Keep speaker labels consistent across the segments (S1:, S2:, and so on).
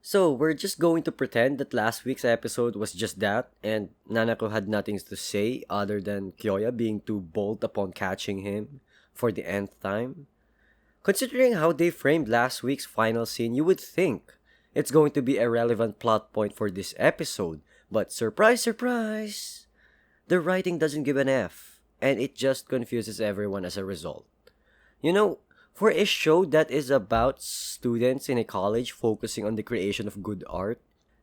S1: So, we're just going to pretend that last week's episode was just that, and Nanako had nothing to say other than Kyoya being too bold upon catching him for the nth time. Considering how they framed last week's final scene, you would think it's going to be a relevant plot point for this episode, but surprise, surprise! The writing doesn't give an F, and it just confuses everyone as a result. You know, for a show that is about students in a college focusing on the creation of good art,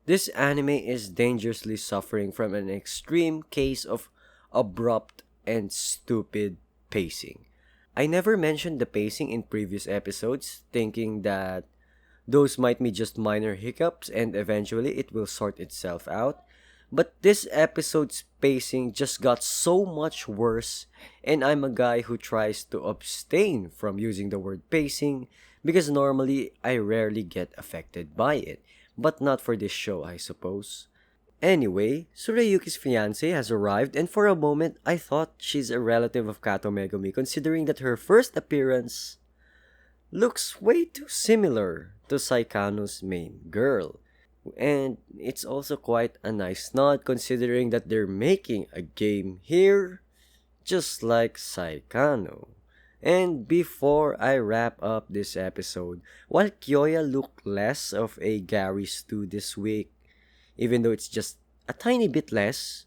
S1: this anime is dangerously suffering from an extreme case of abrupt and stupid pacing. I never mentioned the pacing in previous episodes, thinking that those might be just minor hiccups and eventually it will sort itself out. But this episode's pacing just got so much worse, and I'm a guy who tries to abstain from using the word pacing because normally I rarely get affected by it, but not for this show, I suppose. Anyway, Surayuki's fiance has arrived, and for a moment I thought she's a relative of Kato Megumi considering that her first appearance looks way too similar to Saikano's main girl. And it's also quite a nice nod considering that they're making a game here, just like Saikano. And before I wrap up this episode, while Kyoya looked less of a Gary Stu this week, even though it's just a tiny bit less,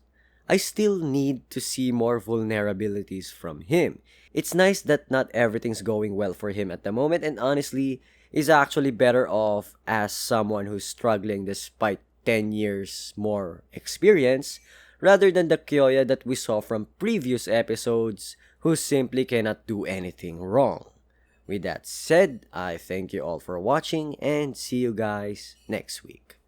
S1: I still need to see more vulnerabilities from him. It's nice that not everything's going well for him at the moment, and honestly, is actually better off as someone who's struggling despite 10 years more experience, rather than the Kyoya that we saw from previous episodes who simply cannot do anything wrong. With that said, I thank you all for watching and see you guys next week.